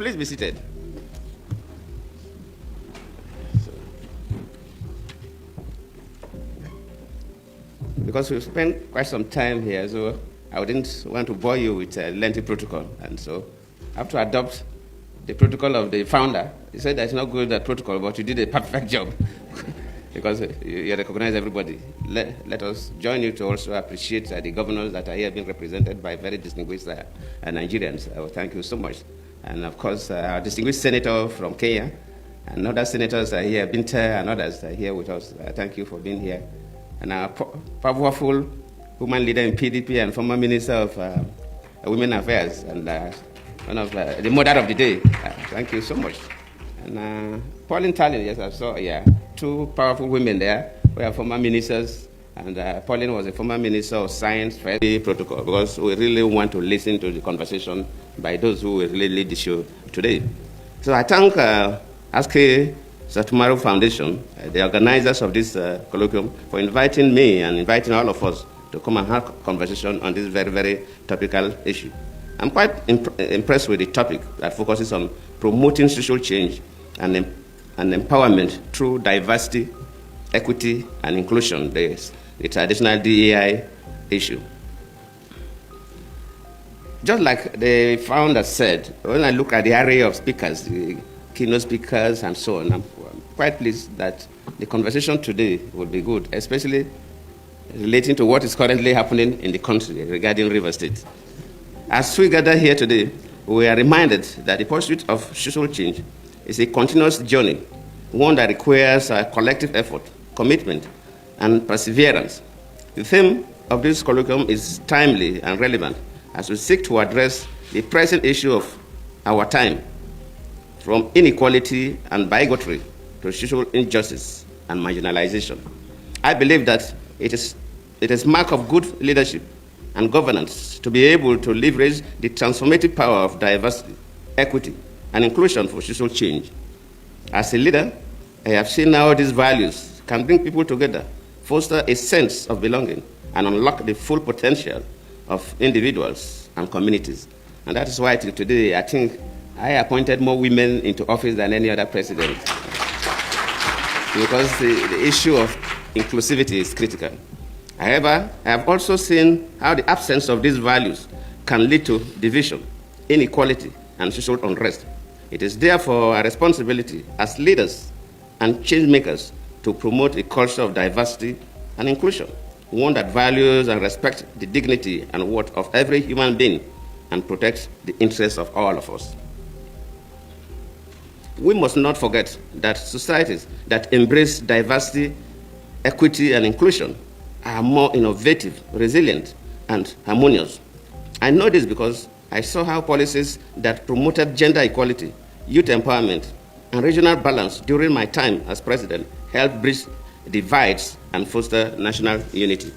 Please be seated. Because we've spent quite some time here, so I didn't want to bore you with a lengthy protocol. And so I have to adopt the protocol of the founder. He said that's not good, that protocol, but you did a perfect job because you recognize everybody. Let us join you to also appreciate the governors that are here being represented by very distinguished Nigerians. Thank you so much. And of course, our distinguished senator from Kenya and other senators are here, Binta and others are here with us. Thank you for being here. And our powerful woman leader in PDP and former Minister of Women Affairs and one of the mother of the day. Thank you so much. And Pauline Tallinn, yes, I saw, yeah, two powerful women there. We are former ministers, and Pauline was a former Minister of Science for the protocol, because we really want to listen to the conversation by those who will really lead the show today. So I thank ASKE Satumaru Foundation, the organizers of this colloquium, for inviting me and inviting all of us to come and have a conversation on this very, very topical issue. I'm quite impressed with the topic that focuses on promoting social change and empowerment through diversity, equity, and inclusion, the traditional DEI issue. Just like the founder said, when I look at the array of speakers, the keynote speakers and so on, I'm quite pleased that the conversation today will be good, especially relating to what is currently happening in the country regarding Rivers State. As we gather here today, we are reminded that the pursuit of social change is a continuous journey, one that requires a collective effort, commitment, and perseverance. The theme of this colloquium is timely and relevant as we seek to address the present issue of our time, from inequality and bigotry to social injustice and marginalization. I believe that it is mark of good leadership and governance to be able to leverage the transformative power of diversity, equity, and inclusion for social change. As a leader, I have seen how these values can bring people together, foster a sense of belonging, and unlock the full potential of individuals and communities. And that is why today I think I appointed more women into office than any other president. Because the issue of inclusivity is critical. However, I have also seen how the absence of these values can lead to division, inequality, and social unrest. It is therefore our responsibility as leaders and change makers to promote a culture of diversity and inclusion, one that values and respects the dignity and worth of every human being and protects the interests of all of us. We must not forget that societies that embrace diversity, equity, and inclusion are more innovative, resilient, and harmonious. I know this because I saw how policies that promoted gender equality, youth empowerment, and regional balance during my time as president helped bridge divides and foster national unity.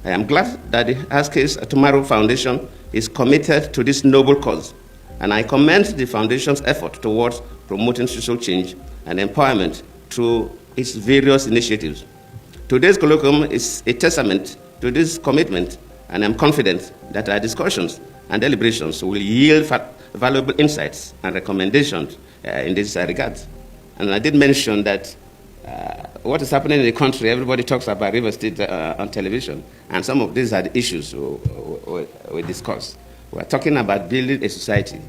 I am glad that the ASKE Satumaru Foundation is committed to this noble cause, and I commend the foundation's effort towards promoting social change and empowerment through its various initiatives. Today's colloquium is a testament to this commitment, and I'm confident that our discussions and deliberations will yield valuable insights and recommendations in this regard. And I did mention that what is happening in the country, everybody talks about Rivers State on television, and some of these are the issues we discuss. We're talking about building a society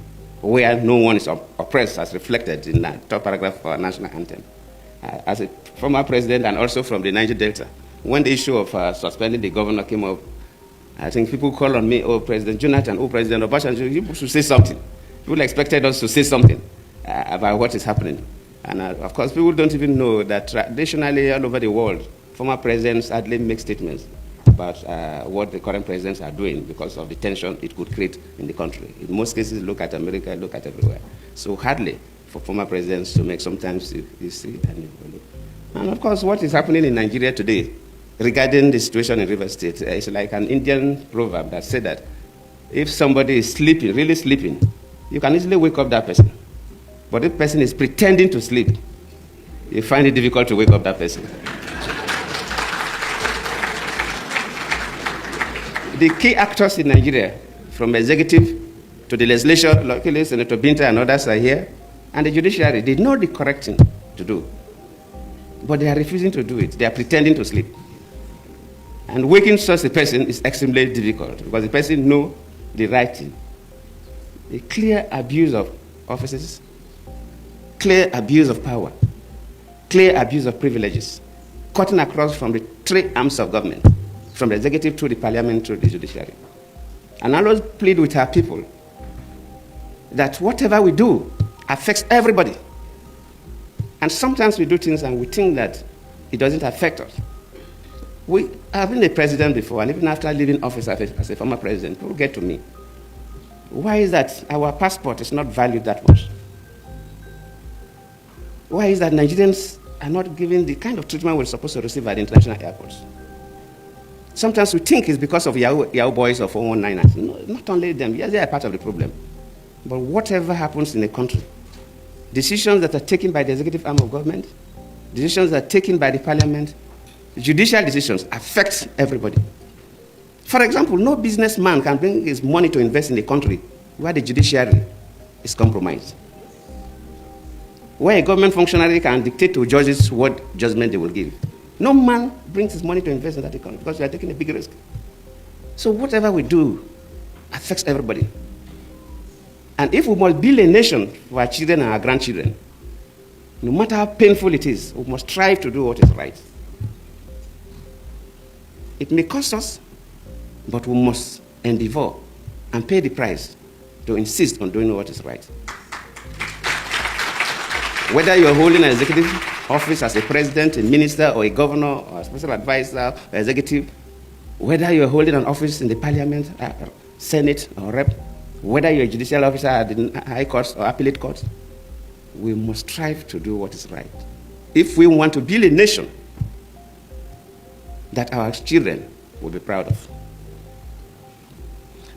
where no one is oppressed, as reflected in the top paragraph of our national anthem. As a former president and also from the Niger Delta, when the issue of suspending the governor came up, I think people called on me, oh, President Jonathan, oh, President Obasanjo, you should say something. People expected us to say something about what is happening. And of course, people don't even know that traditionally all over the world, former presidents hardly make statements about what the current presidents are doing because of the tension it could create in the country. In most cases, look at America, look at everywhere. So hardly for former presidents to make sometimes you see and you look. And of course, what is happening in Nigeria today regarding the situation in Rivers State is like an Indian proverb that said that if somebody is sleeping, really sleeping, you can easily wake up that person. But if the person is pretending to sleep, you find it difficult to wake up that person. The key actors in Nigeria, from executive to the legislature. Luckily, Senator Binta and others are here, and the judiciary did know the correct thing to do. But they are refusing to do it. They are pretending to sleep. And waking such a person is extremely difficult because the person knows the right thing. A clear abuse of offices, clear abuse of power, clear abuse of privileges, cutting across from the three arms of government, from the executive to the parliament to the judiciary. And I always plead with our people that whatever we do affects everybody. And sometimes we do things and we think that it doesn't affect us. I've been a president before, and even after leaving office as a former president, people get to me. Why is that our passport is not valued that much? Why is that Nigerians are not given the kind of treatment we're supposed to receive at international airports? Sometimes we think it's because of Yahoo boys or 419ers. No, not only them. Yes, they are part of the problem. But whatever happens in a country, decisions that are taken by the executive arm of government, decisions that are taken by the parliament, judicial decisions affect everybody. For example, no businessman can bring his money to invest in a country where the judiciary is compromised, where a government functionary can dictate to judges what judgment they will give. No man brings his money to invest in that economy because we are taking a big risk. So whatever we do affects everybody. And if we must build a nation for our children and our grandchildren, no matter how painful it is, we must strive to do what is right. It may cost us, but we must endeavor and pay the price to insist on doing what is right. Whether you are holding an executive office as a president, a minister, or a governor, or a special advisor, or executive, whether you are holding an office in the parliament, senate, or rep, whether you're a judicial officer at the high courts or appellate courts, we must strive to do what is right. If we want to build a nation that our children will be proud of.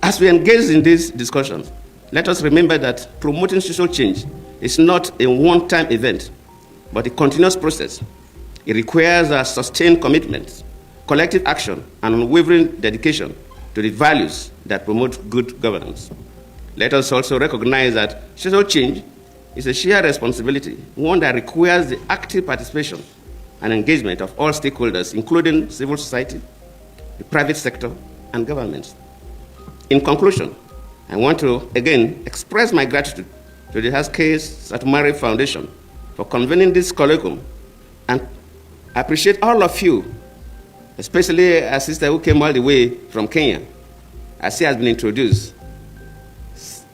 As we engage in these discussions, let us remember that promoting social change is not a one-time event, but a continuous process. It requires a sustained commitment, collective action, and unwavering dedication to the values that promote good governance. Let us also recognize that social change is a shared responsibility, one that requires the active participation and engagement of all stakeholders, including civil society, the private sector, and governments. In conclusion, I want to again express my gratitude to the Haskell Satumari Foundation for convening this colloquium, and I appreciate all of you, especially a sister who came all the way from Kenya, as she has been introduced.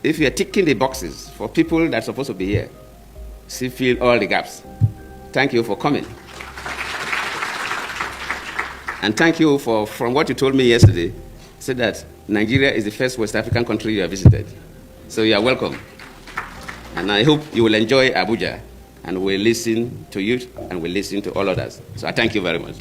If you are ticking the boxes for people that are supposed to be here, she filled all the gaps. Thank you for coming. And thank you from what you told me yesterday, said that Nigeria is the first West African country you have visited. So you are welcome. And I hope you will enjoy Abuja, and we'll listen to you and we'll listen to all others. So I thank you very much.